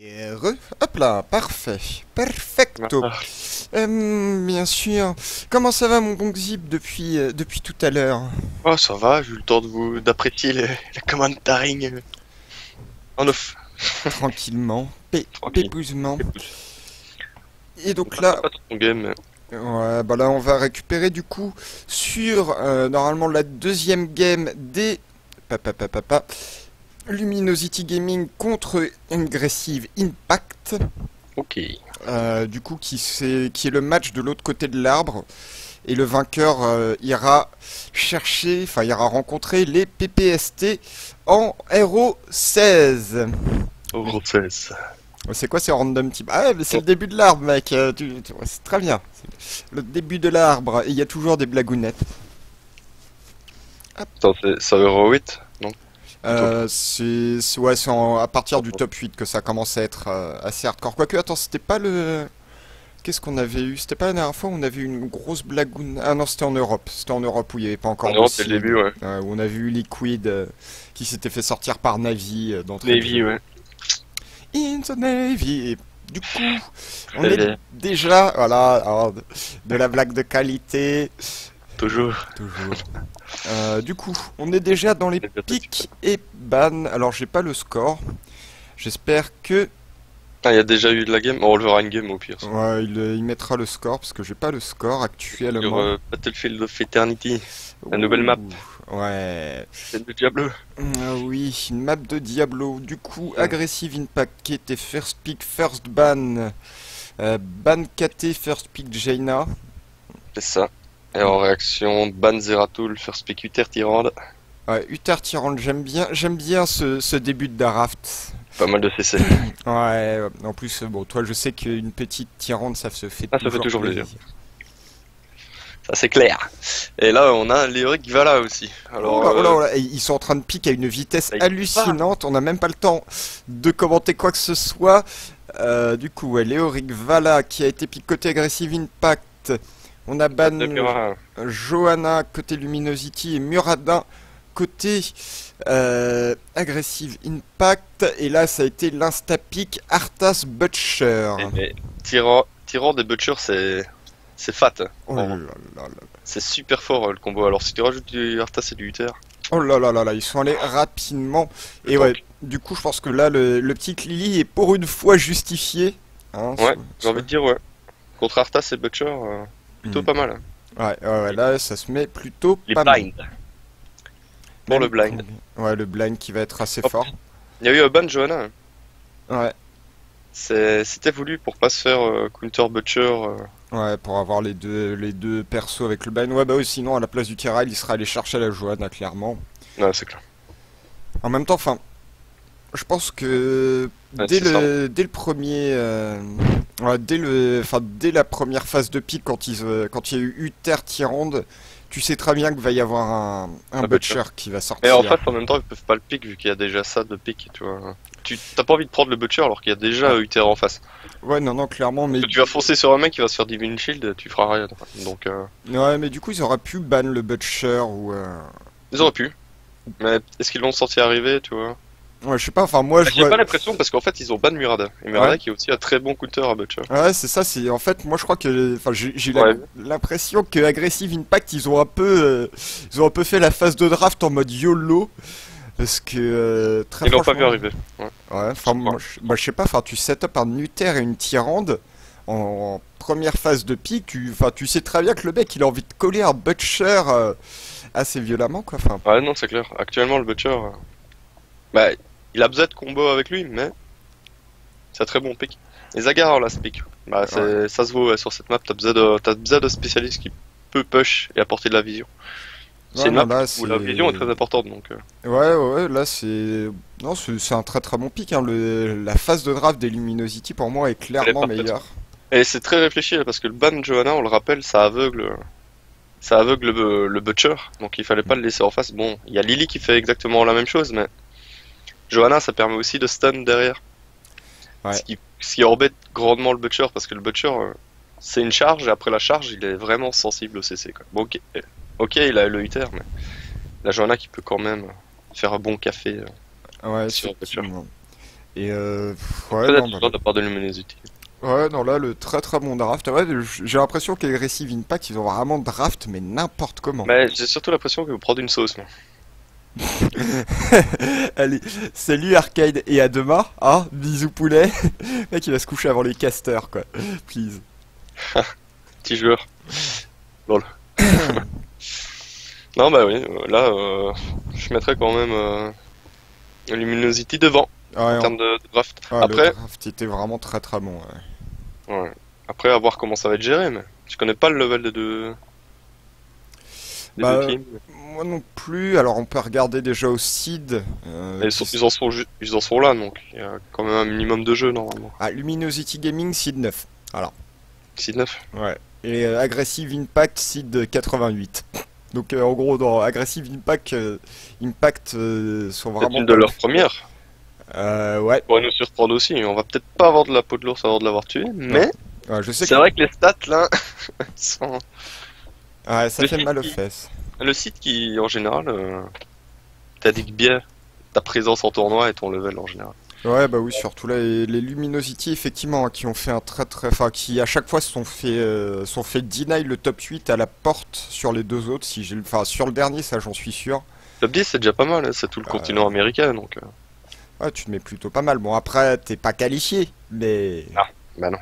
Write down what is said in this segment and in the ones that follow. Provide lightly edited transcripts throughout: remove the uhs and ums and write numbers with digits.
Hop là, parfait, perfecto. Ah, Bien sûr. Comment ça va mon bon Xip depuis tout à l'heure? oh, ça va, j'ai eu le temps de vous d'apprécier les commentaring en off. Tranquillement, Tranquille. pépousement. Écoute, Et on donc passera là, pas ton game. ouais, bah là on va récupérer du coup sur normalement la deuxième game des papa Luminosity Gaming contre Aggressive Impact. Ok. Du coup qui est le match de l'autre côté de l'arbre. Et le vainqueur ira rencontrer les PPST en Hero 16. Au gros 16. C'est quoi ces random types? Ah, mais c'est le début de l'arbre, mec. Ouais, c'est très bien. C'est le début de l'arbre. Et il y a toujours des blagounettes. Attends, c'est Euro 8? Non, plutôt. À partir du top 8 que ça commence à être assez hardcore. Quoique, attends, c'était pas le. Qu'est-ce qu'on avait eu? C'était pas la dernière fois où on avait eu une grosse blagoune. Ah non, c'était en Europe. C'était en Europe où il n'y avait pas En encore de Europe, dès le seed. début, ouais. Où on a vu Liquid qui s'était fait sortir par Navi d'entrée de Navy, jeu. ouais. In the Navy. Et du coup, on Très est bien. déjà, voilà, alors, de la blague de qualité, Toujours. toujours. Du coup, on est déjà dans les C'est bien, pics et ban. Alors, j'ai pas le score. J'espère que Ah, il y a déjà eu de la game. Oh, on le verra une game au pire. ouais, il mettra le score parce que j'ai pas le score Sur actuellement. Battlefield of Eternity, la nouvelle map. Ouh, ouais. C'est le Diablo. Ah oui, une map de Diablo. Du coup, Hmm, Aggressive Impact qui était first pick, first ban. Ban KT, first pick Jaina. c'est ça. Et en réaction, Ban Zeratul, First Pick Uther Tyrande. Ouais, Uther Tyrant, j'aime bien ce début de draft. Pas mal de CC. Ouais, en plus, bon, toi, je sais qu'une petite Tyrande, ça se fait Ah, ça fait toujours toujours plaisir. plaisir. Ça c'est clair. Et là, on a Léoric Vala aussi. Oh Alors, là, oh là, oh là, et ils sont en train de pique à une vitesse bah, il va. hallucinante. On n'a même pas le temps de commenter quoi que ce soit. Du coup, ouais, Léoric Vala qui a été pick côté Aggressive Impact. On a ban Johanna côté Luminosity et Muradin côté Aggressive Impact. Et là, ça a été l'insta-pick Arthas Butcher. Et Tyrande et Butcher, c'est fat, hein. Oh là Vraiment. là là là. C'est super fort le combo. Alors, si tu rajoutes du Arthas et du Uther, Oh là là là là, ils sont allés rapidement. je Et ouais, tank. du coup, je pense que là, le petit Lily est pour une fois justifié. Hein, Ouais, j'ai envie de dire, ouais. Contre Arthas et Butcher, plutôt Hmm. pas mal, hein. Ouais, là, ça se met plutôt Les pas mal. blinds. Pour Même le blind. ouais, le blind qui va être assez Hop. fort. Il y a eu un ban Johanna, hein. Ouais, C'était voulu pour pas se faire counter Butcher. ouais, pour avoir les deux persos avec le blind. Ouais, bah oui, sinon, à la place du Tyrail, il sera allé chercher la Johanna, clairement. Ouais, c'est clair. En même temps, enfin, je pense que Ouais, dès c'est ça. le premier, ouais, dès la première phase de pique, quand il y a eu Uther Tyrande, tu sais très bien qu'il va y avoir un Un Butcher. Butcher qui va Et en sortir. face, en même temps, ils peuvent pas le pick vu qu'il y a déjà ça de pick, tu vois. Tu t'as pas envie de prendre le Butcher alors qu'il y a déjà Uther en face. Ouais, non, non, clairement, Parce mais que tu vas foncer sur un mec qui va se faire Divine Shield, tu feras rien. Donc, ouais, mais du coup, ils auraient pu ban le Butcher ou. ils auraient pu. Mais est-ce qu'ils l'ont senti arriver, tu vois? Ouais, je sais pas. Enfin, moi, je J'ai vois. pas l'impression parce qu'en fait, ils ont ban Murada. Et Ouais. Murada qui est aussi un très bon counter à Butcher. Ouais, c'est ça. C'est en fait, moi, je crois que. Enfin, j'ai Ouais. l'impression que Aggressive Impact, ils ont un peu fait la phase de draft en mode YOLO. Parce que très Ils l'ont pas vu franchement, arriver. Ouais. ouais, Je enfin crois. je sais pas, enfin tu setup un Uther et une Tyrande en première phase de pique, tu sais très bien que le mec il a envie de coller un Butcher assez violemment quoi. Enfin, Ouais, non, c'est clair. Actuellement, le Butcher, bah, il a besoin de combo avec lui, mais c'est un très bon pick. Et Zagar, là, ce pick. Bah, ouais. ça se vaut sur cette map. T'as besoin de spécialistes qui peut push et apporter de la vision. C'est Ouais, une non map là où la vision est c'est très importante, donc. ouais, là c'est non c'est un très très bon pick hein. La phase de draft des Luminosity pour moi est Elle est clairement parfaite. meilleure. Et c'est très réfléchi là, parce que le ban Johanna, on le rappelle, ça aveugle le Butcher, donc il fallait pas le laisser en face. Bon, il y a Lily qui fait exactement la même chose, mais Johanna, ça permet aussi de stun derrière, Ouais. ce qui embête grandement le Butcher, parce que le Butcher, c'est une charge, et après la charge, il est vraiment sensible au CC, quoi. Bon, ok, il a le Uther, mais la Johanna qui peut quand même faire un bon café Ouais, sur le Butcher. effectivement. Et Ouais, ouais, non, de la part de Luminosity. ouais, non, là, le très très bon draft. Ouais, j'ai l'impression qu'Aggressive Impact, ils ont vraiment draft, mais n'importe comment. Mais j'ai surtout l'impression que vous prenez une sauce, moi. Allez, salut Arcade et à demain. Ah, bisous poulet. Le mec, il va se coucher avant les casters, quoi. Please. Petit joueur. Lol. Non, bah oui, là, je mettrais quand même Luminosity devant Ouais, en termes de draft. ouais, Après, le draft était vraiment très très bon. Ouais. ouais. Après, à voir comment ça va être géré, mais je connais pas le level des deux Bah, teams. moi non plus. Alors, on peut regarder déjà au seed. Et ils en sont là, donc il y a quand même un minimum de jeux normalement. Ah, Luminosity Gaming, seed 9. Alors, 6-9. ouais. Et Aggressive Impact, seed 88. Donc, en gros, dans Aggressive Impact, sont C'est vraiment. une de leurs premières. Ouais. Pourrait nous surprendre aussi. On va peut-être pas avoir de la peau de l'ours avant de l'avoir tué, mais Ouais, je sais c'est vrai que les stats là sont. Ouais, ça Le fait site mal aux qui- fesses. Le site qui, en général, t'indique bien ta présence en tournoi et ton level en général. Ouais, bah oui, surtout là, les Luminosity, effectivement, hein, qui ont fait un très très. Enfin, qui à chaque fois sont fait deny le top 8 à la porte sur les deux autres. Si j'ai, enfin, sur le dernier, ça j'en suis sûr. Top 10 c'est déjà pas mal, hein, c'est tout le continent américain donc. Ouais, tu te mets plutôt pas mal. Bon, après, t'es pas qualifié, mais. Bah non,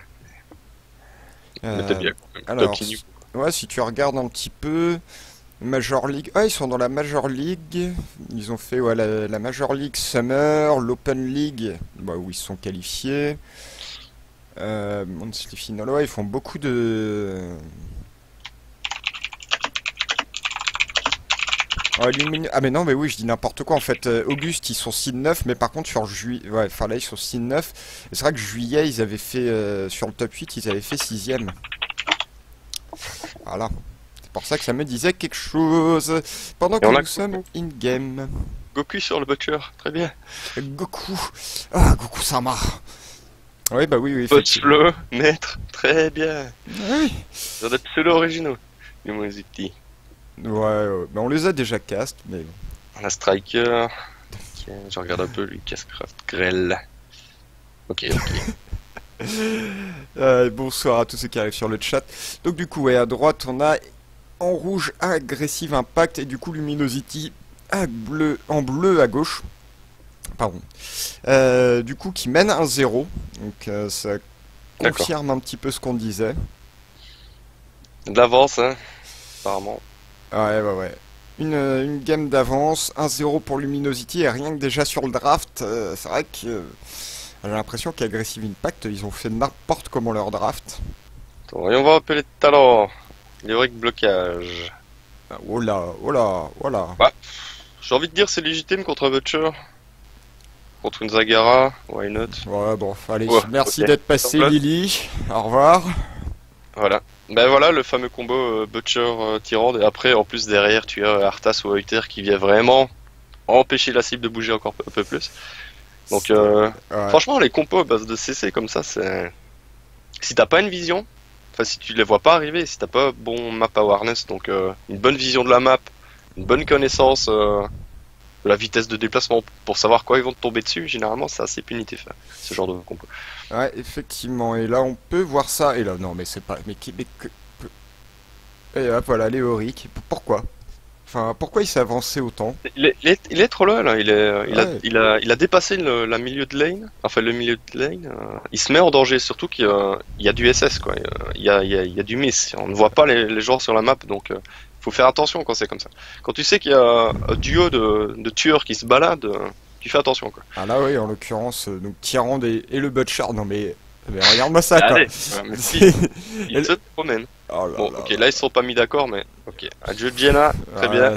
mais t'es Euh, bien quand même. Top alors, team. ouais, si tu regardes un petit peu. Major League. Ah, ils sont dans la Major League. Ils ont fait ouais, la Major League Summer, l'Open League, bah, où ils sont qualifiés. Monthly Final, ouais, ils font beaucoup de. Ouais, ah, mais non, mais oui, je dis n'importe quoi en fait. Auguste, ils sont 6-9, mais par contre, sur juillet. Ouais, enfin là, ils sont 6-9. Et c'est vrai que juillet, ils avaient fait. Sur le top 8, ils avaient fait 6ème. Voilà. C'est pour ça que ça me disait quelque chose. Pendant Et que on a nous sommes in-game. Goku sur le butcher, très bien. Goku. Ah, Goku Sama. Oui, bah oui, oui, effectivement. Punch le maître, très bien. Oui. Ils ont des pseudo originaux. Luminosity. Ouais, ouais. Bah, on les a déjà cast, mais. On a Striker. Ok, je regarde un peu Lucas Craft Grell. Ok, ok. Bonsoir à tous ceux qui arrivent sur le chat. Donc du coup, ouais, à droite, on a en rouge Aggressive Impact et du coup Luminosity en bleu à gauche. Pardon. Du coup, qui mène 1-0. Donc ça confirme un petit peu ce qu'on disait. De l'avance, hein, apparemment. Ouais, ouais, ouais. Une game d'avance, 1-0 pour Luminosity et rien que déjà sur le draft, c'est vrai que j'ai l'impression qu'Aggressive Impact, ils ont fait n'importe comment leur draft. Attends, et on va appeler de talent. Lyric blocage. Ah, oh là, oh là, oh là. Ouais. J'ai envie de dire c'est légitime contre Butcher. Contre une Zagara, why not? Ouais, bon, allez, Ouais, merci ok. d'être passé Donc là- Lily, au revoir. Voilà. Ben voilà le fameux combo Butcher Tyrande et après en plus derrière tu as Arthas ou Euter qui vient vraiment empêcher la cible de bouger encore un peu plus. Donc Ouais. franchement les compos à base de CC comme ça c'est si t'as pas une vision, enfin si tu les vois pas arriver, si t'as pas bon map awareness donc une bonne vision de la map, une bonne connaissance de la vitesse de déplacement pour savoir quoi ils vont te tomber dessus, généralement c'est assez punitif hein, ce genre de compo. Ouais, effectivement, et là on peut voir ça, et là, non mais c'est pas, et hop, voilà, Léoric, pourquoi? Enfin, pourquoi il s'est avancé autant? Il est trop loin là, Ouais. il a dépassé la milieu de lane, enfin le milieu de lane, il se met en danger, surtout qu'il y a du SS quoi, il y a du miss, on ne voit pas les joueurs sur la map donc faut faire attention quand c'est comme ça. Quand tu sais qu'il y a un duo de tueurs qui se baladent, tu fais attention quoi. Ah là oui, en l'occurrence, donc Tyrande et le Butcher, non mais regarde-moi ça quoi. Allez, mais si, il se promène. Oh là Bon là ok là. là ils sont pas mis d'accord mais ok, adieu Jenna, très bien.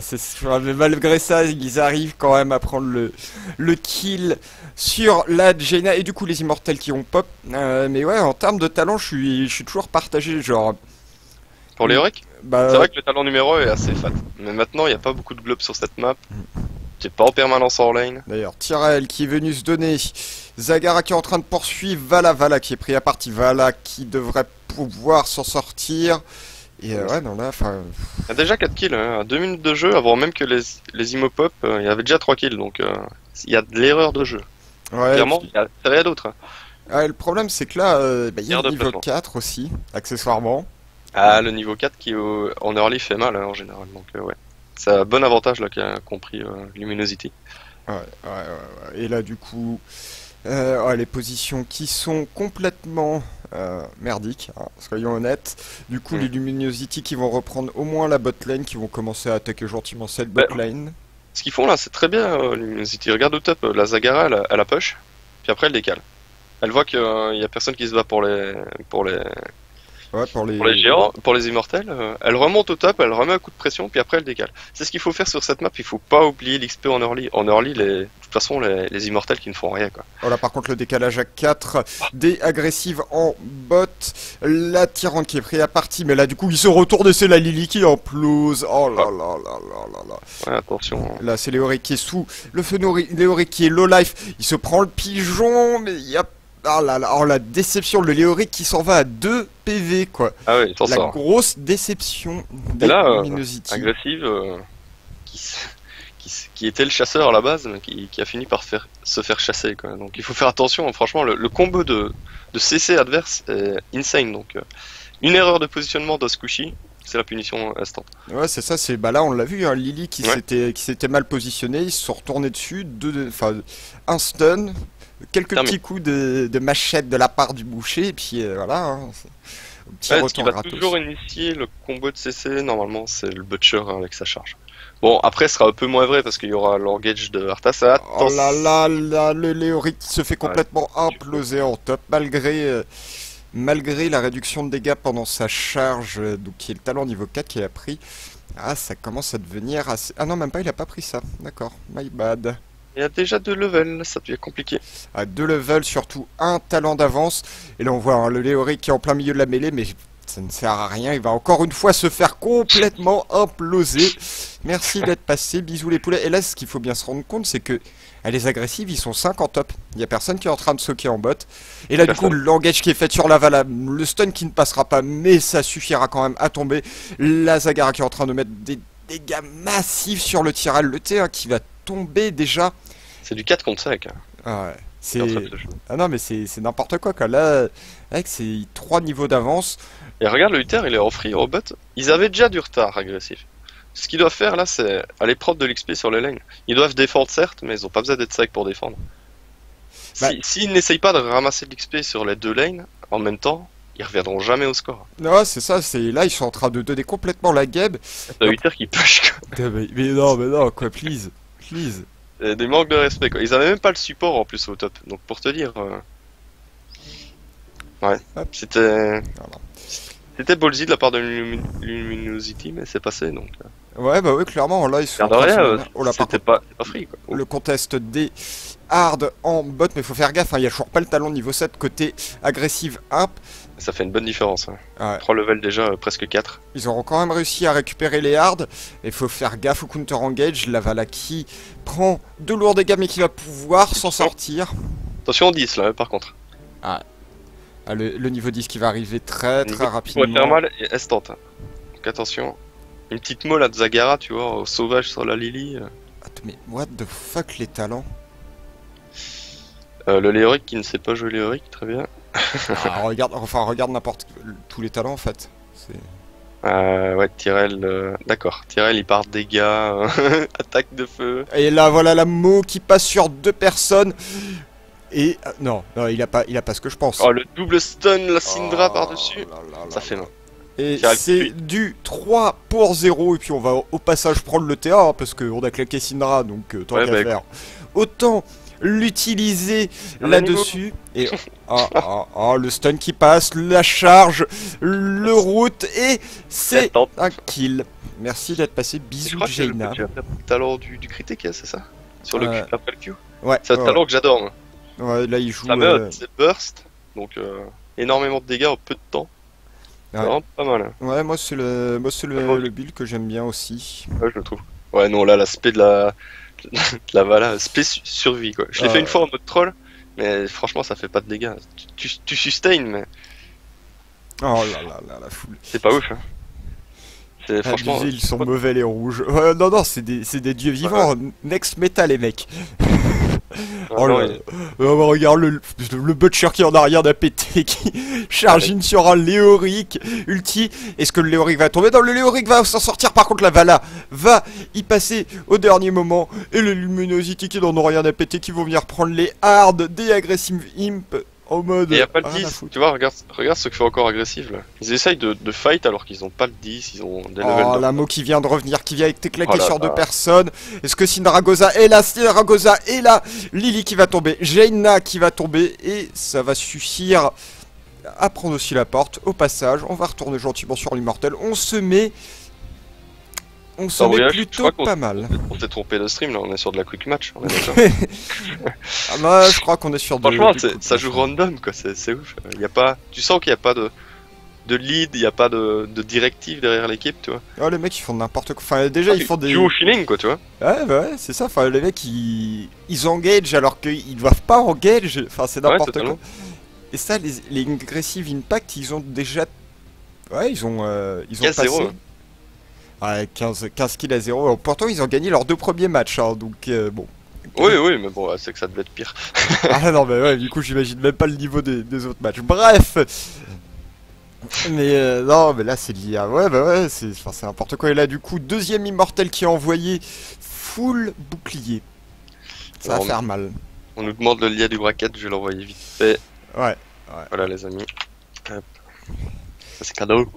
Mais malgré ça, ils arrivent quand même à prendre le kill sur la Jaina et du coup les immortels qui ont pop. Mais ouais, en termes de talent, je suis toujours partagé. Genre, Pour les Yorick, bah, c'est vrai que le talent numéro est assez fat, mais maintenant il n'y a pas beaucoup de globes sur cette map. T'es pas en permanence en lane. d'ailleurs, Tyrell qui est venu se donner. Zagara qui est en train de poursuivre. Vala qui est pris à partie. Vala qui devrait pouvoir s'en sortir. Et ouais, non là, enfin. Il y a déjà 4 kills, hein. À 2 minutes de jeu, avant même que les immopop, il y avait déjà 3 kills, donc il y a de l'erreur de jeu. Ouais, Clairement, il y a rien d'autre. Hein. ouais, le problème c'est que là, il y a Guerre de le niveau placement. 4 aussi, accessoirement. Ah, le niveau 4 qui en early fait mal hein, en général. Donc ouais. C'est un bon avantage là qu'a compris Luminosity. Ouais. Et là, du coup, ouais, les positions qui sont complètement merdiques, hein, soyons honnêtes. Du coup, Mm. les Luminosity qui vont reprendre au moins la bot lane, qui vont commencer à attaquer gentiment cette bot Ouais, lane. ce qu'ils font là, c'est très bien Luminosity. Regarde au top, la Zagara, elle a push, puis après elle décale. Elle voit qu'il y a personne qui se bat Ouais, pour les géants, pour les immortels. Elle remonte au top, elle remet un coup de pression, puis après elle décale. C'est ce qu'il faut faire sur cette map. Il faut pas oublier l'XP en early. En early, de toute façon, les immortels qui ne font rien quoi. Voilà, par contre, le décalage à 4, des agressives en bot, la tyrante qui est pris à partie, mais là, du coup, il se retourne et c'est la Lily qui implose. Oh là là là là là là. Ouais, attention. Là, c'est Léoric qui est sous le feu Léoric qui est low life. Il se prend le pigeon, mais il y a. Ah là là, oh la déception, le Léoric qui s'en va à 2 PV, quoi. Ah ouais, il s'en La sort. grosse déception des Et là, Luminosity. agressive, qui, qui était le chasseur à la base, mais qui a fini par se faire chasser. Quoi. Donc il faut faire attention, hein. Franchement, le combo de CC adverse est insane. Donc une erreur de positionnement d'Oskushi, c'est la punition instant. Ouais, c'est ça, c'est bah là on l'a vu, hein, Lily Ouais. qui s'était mal positionné, ils se sont retournés dessus, enfin un stun, quelques Terminé. petits coups de machette de la part du boucher, et puis voilà, hein, un petit Ouais, ce qui retour va gratos. toujours initier le combo de CC, normalement, c'est le Butcher hein, avec sa charge. Bon, après, ce sera un peu moins vrai parce qu'il y aura l'engage de Arthas. Oh là là là, le Léoric qui se fait Ouais, complètement imploser en top, malgré la réduction de dégâts pendant sa charge, donc qui est le talent niveau 4 qu'il a pris. Ah, ça commence à devenir assez... Ah non, même pas, il a pas pris ça, d'accord, my bad. il y a déjà 2 levels, ça devient compliqué. À 2 levels, surtout un talent d'avance. Et là, on voit hein, le Léoric qui est en plein milieu de la mêlée, mais ça ne sert à rien. Il va encore une fois se faire complètement imploser. Merci d'être passé. Bisous les poulets. Et là, ce qu'il faut bien se rendre compte, c'est que les agressives, ils sont 5 en top. Il n'y a personne qui est en train de socker en bot. Et là, du coup, l'engage qui est fait sur la Vala, le stun qui ne passera pas, mais ça suffira quand même à tomber. La Zagara qui est en train de mettre des dégâts massifs sur le Tyrell. Le T1 qui va tomber déjà. C'est du 4 contre 5. Hein. Ah ouais. C'est en train de se jouer. Ah non mais c'est n'importe quoi quoi. Là, avec ces 3 niveaux d'avance. Et regarde, le Uther, il est en free au bot. Ils avaient déjà du retard agressif. Ce qu'ils doivent faire là, c'est aller prendre de l'XP sur les lanes. Ils doivent défendre certes, mais ils ont pas besoin d'être sec pour défendre. Bah, S'ils n'essayent pas de ramasser de l'XP sur les 2 lanes, en même temps, ils reviendront jamais au score. non, c'est ça, c'est là ils sont en train de donner complètement la guêpe. C'est un Uther qui push quoi. Mais non, quoi, please, please. C'est des manques de respect quoi. Ils avaient même pas le support en plus au top. Donc pour te dire, ouais, Hop. c'était Voilà. c'était ballsy de la part de Luminosity, mais c'est passé donc. Ouais, bah oui, clairement, là ils sont en Regarde train de rien, se... Oh là, par c'était contre, pas free quoi. le contest des hard en bot, mais faut faire gaffe, hein, il y a toujours pas le talent niveau 7 côté agressive imp. Ça fait une bonne différence. Hein. Ouais. 3 levels déjà, presque 4. Ils auront quand même réussi à récupérer les hards. Et faut faire gaffe au counter engage. La Vala qui prend de lourds dégâts mais qui va pouvoir s'en sortir. Attention au 10 là par contre. Ah, le niveau 10 qui va arriver très Pour rapidement. faire mal et instant. Hein. Donc attention. Une petite molle à Zagara, tu vois, au sauvage sur la Lily. Attends, mais what the fuck les talents. Le Léoric qui ne sait pas jouer Léoric, très bien. Ah, regarde n'importe tous les talents en fait. Ouais, Tyrell, d'accord. Tyrell il part dégâts, attaque de feu. Et là voilà la Mo qui passe sur 2 personnes. Et non, il a pas ce que je pense. Oh le double stun, la Syndra Oh par-dessus. là là là Ça fait là. mal. Et Tyrell c'est du 3 pour 0. Et puis on va au passage prendre le TA hein, parce qu'on a claqué Syndra donc tant Ouais, qu'à bah, faire. Autant l'utiliser là-dessus. Et le stun qui passe, la charge, le route et c'est Attends. un kill. Merci d'être passé. Je Bisous crois que Jaina. tu as fait le talent du critique, hein, c'est ça? Sur le Ouais. après le Q. Ouais, C'est un talent que j'adore. Moi. ouais, là il joue. Ça meurt, c'est burst, donc énormément de dégâts en peu de temps. C'est Ouais. vraiment pas mal. Hein. Ouais, moi c'est le build que j'aime bien aussi. Ouais, je le trouve. Ouais, non, là, l'aspect de de la Vala, aspect survie, quoi. Je l'ai fait une fois en mode troll, mais franchement, ça fait pas de dégâts. Tu sustain, mais Oh là là là, la foule. c'est pas ouf. Hein. C'est franchement. Abusé, ils sont mauvais les rouges. Ouais, non, c'est des dieux vivants. Next méta les mecs. Oh là là. Regarde le Butcher qui en a rien à péter, qui charge une sur un Léoric ulti. Est-ce que le Léoric va tomber? Non, le Léoric va s'en sortir. Par contre, la Vala va y passer au dernier moment. Et le Luminosity qui n'en ont rien à péter, qui vont venir prendre les hards des Aggressive Imp. En mode. Et y a pas le 10, tu vois, regarde ceux qui sont encore agressifs là. Ils essayent de fight alors qu'ils ont pas le 10, ils ont des levels. Oh, la Mo qui vient de revenir, qui vient avec tes claqués sur deux personnes. Est-ce que Syndragosa est là? Syndragosa est là. Lily qui va tomber, Jaina qui va tomber. Et ça va suffire à prendre aussi la porte. Au passage, on va retourner gentiment sur l'Immortel. On se met plutôt pas mal. On s'est trompé de stream là, on est sur de la quick match. On est ah bah, je crois qu'on est sur de. Franchement, ça joue random quoi, c'est ouf. Y a pas, tu sens qu'il n'y a pas de lead, il n'y a pas de directive derrière l'équipe, tu vois. Oh, les mecs ils font n'importe quoi. Enfin, déjà ils font des. Tu joues au feeling quoi, tu vois. Ouais, bah ouais, c'est ça. Enfin, les mecs ils engage alors qu'ils doivent pas engage. Enfin, c'est n'importe quoi. Et ça, les Aggressive Impact, ils ont déjà. Ouais, ils ont passé. 0. Ouais, 15 kills à 0. Pourtant, ils ont gagné leurs 2 premiers matchs, hein, donc bon. Oui, mais bon, c'est que ça devait être pire. Ah non, mais ouais, du coup, j'imagine même pas le niveau des autres matchs. Bref. Mais non, mais là, c'est l'IA. Ouais, bah ouais, c'est n'importe quoi. Et là, du coup, deuxième Immortel qui est envoyé full bouclier. Ça va faire mal. On nous demande le lien du bracket, je vais l'envoyer vite fait. Ouais. Voilà, les amis. Hop. Ça, c'est cadeau.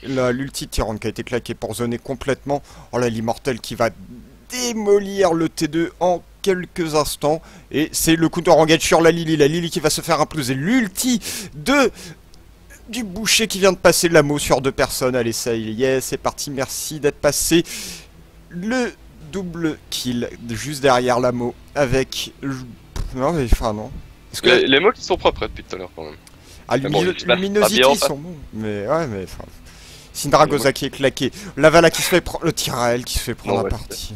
Là, l'ulti Tyrande qui a été claqué pour zoner complètement. Oh là, l'Immortel qui va démolir le T2 en quelques instants. Et c'est le counter engage sur la Lily. La Lily qui va se faire imploser. L'ulti du boucher qui vient de passer l'amo sur 2 personnes. Allez, ça y est, c'est parti. Merci d'être passé. Le double kill juste derrière l'amo avec... Non, mais enfin, non. Que les mots qui sont propres depuis tout à l'heure quand même. Ah, Luminosity, ils sont bons. Mais ouais, mais enfin... Syndragosa qui est claqué. La Vala qui se fait prendre. Le Tyrael qui se fait prendre la partie.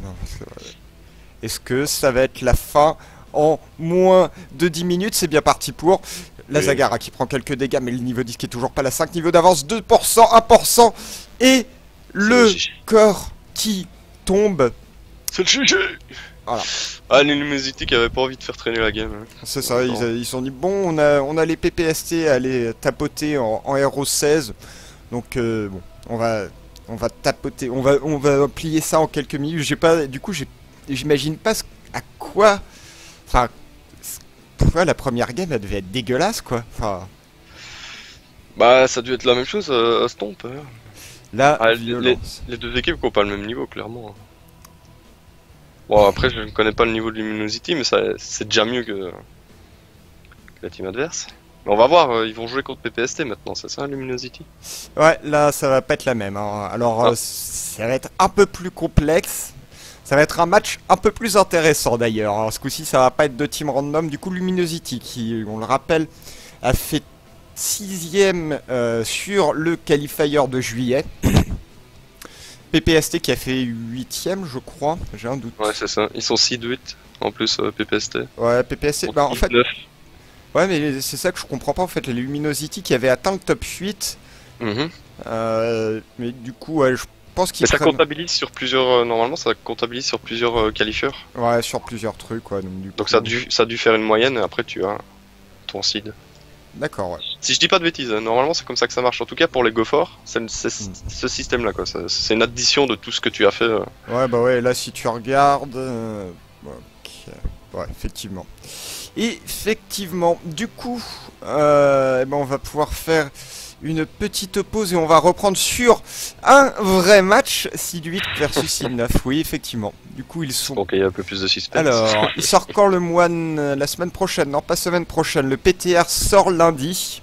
Est-ce que ça va être la fin en moins de 10 minutes? C'est bien parti pour la Zagara qui prend quelques dégâts, mais le niveau 10 qui est toujours pas la 5. Niveau d'avance 2%, 1%. Et le corps qui tombe. C'est le GG. Voilà. Ah, les Luminosity qui avaient pas envie de faire traîner la game. Hein. C'est ça, ils se sont dit bon, on a les PPST à aller tapoter en RO16. Donc bon, on va tapoter, on va plier ça en quelques minutes. J'imagine pas à quoi. Enfin, la première game elle devait être dégueulasse quoi. Enfin. Bah ça a dû être la même chose à Stomp. Hein. Là, les deux équipes qui ont pas le même niveau clairement. Bon après je ne connais pas le niveau de Luminosity mais c'est déjà mieux que la team adverse. On va voir, ils vont jouer contre PPST maintenant, c'est ça Luminosity? Ouais, là ça va pas être la même. Hein. Alors ça va être un peu plus complexe. Ça va être un match un peu plus intéressant d'ailleurs. Ce coup-ci ça va pas être 2 teams random. Du coup Luminosity qui, on le rappelle, a fait 6ème sur le qualifier de juillet. PPST qui a fait 8ème je crois, j'ai un doute. Ouais c'est ça, ils sont 6-8 en plus PPST. Ouais PPST, bah en fait... Ouais mais c'est ça que je comprends pas en fait, les Luminosity qui avaient atteint le top 8. Mais du coup ouais, je pense qu'ils ça comptabilise sur plusieurs, normalement ça comptabilise sur plusieurs qualifieurs. Ouais sur plusieurs trucs quoi. Donc ça a dû faire une moyenne et après tu as ton seed. D'accord ouais. Si je dis pas de bêtises, normalement c'est comme ça que ça marche. En tout cas pour les Go For, c'est ce système là quoi. C'est une addition de tout ce que tu as fait. Ouais bah ouais là si tu regardes... Ouais effectivement. Effectivement, du coup, on va pouvoir faire une petite pause et on va reprendre sur un vrai match, Seed 8 versus Seed 9. Oui, effectivement. Du coup, ils sont... Donc il y a un peu plus de suspense. Alors, il sort quand le moine la semaine prochaine? Non, pas semaine prochaine. Le PTR sort lundi.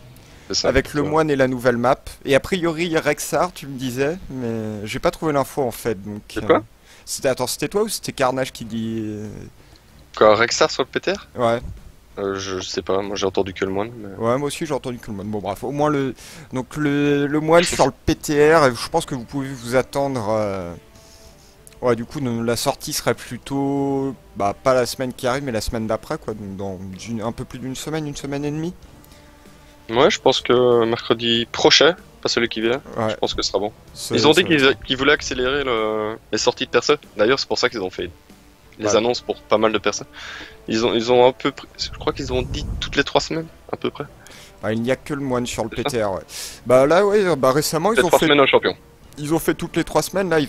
Ça, avec le moine et la nouvelle map. Et a priori, Rexar, tu me disais, mais j'ai pas trouvé l'info en fait. Donc. C'est quoi? C'était toi ou c'était Carnage qui dit... Quoi, Rexar sur le PTR? Ouais. Je sais pas, moi j'ai entendu que le moine. Mais... Ouais, moi aussi j'ai entendu que le moine. Bon, bref, au moins le moine sur le PTR, je pense que vous pouvez vous attendre. Ouais, du coup, la sortie serait plutôt. Bah, pas la semaine qui arrive, mais la semaine d'après, quoi. Donc, dans un peu plus d'une semaine et demie. Ouais, je pense que mercredi prochain, pas celui qui vient, ouais. Je pense que ce sera bon. Ils ont dit qu'ils voulaient accélérer les sorties de personnes. D'ailleurs, c'est pour ça qu'ils ont fait les annonces pour pas mal de personnes. Ils ont un peu, je crois qu'ils ont dit toutes les 3 semaines, à peu près. Bah, il n'y a que le moine sur le PTR, ouais. Bah là, ouais, bah récemment, ils ont fait... 3 semaines un champion. Ils ont fait toutes les 3 semaines, là,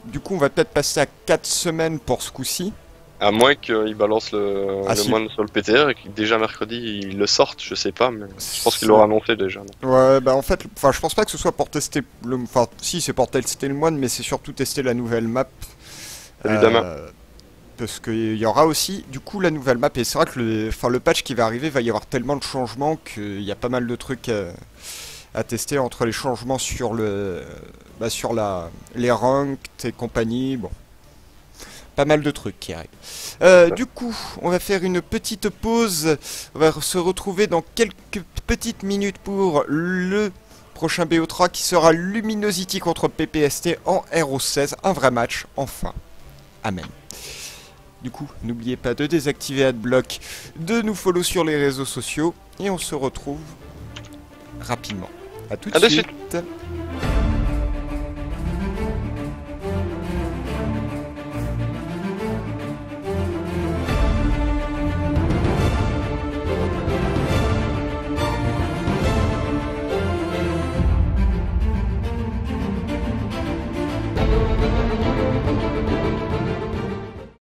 du coup, on va peut-être passer à 4 semaines pour ce coup-ci. À moins qu'ils balancent le moine sur le PTR et que déjà mercredi ils le sortent, je sais pas, mais je pense qu'ils l'auront annoncé déjà. Donc. Ouais, bah en fait, je pense pas que ce soit pour tester le. Enfin, si, c'est pour tester le moine, mais c'est surtout tester la nouvelle map. Évidemment. Parce qu'il y aura aussi, du coup, la nouvelle map, et c'est vrai que le patch qui va arriver, va y avoir tellement de changements qu'il y a pas mal de trucs à tester entre les changements sur les ranked et compagnie, bon. Pas mal de trucs qui arrivent. Du coup, on va faire une petite pause. On va se retrouver dans quelques petites minutes pour le prochain BO3 qui sera Luminosity contre PPST en RO16. Un vrai match, enfin. Amen. Du coup, n'oubliez pas de désactiver Adblock, de nous follow sur les réseaux sociaux et on se retrouve rapidement. A tout de suite.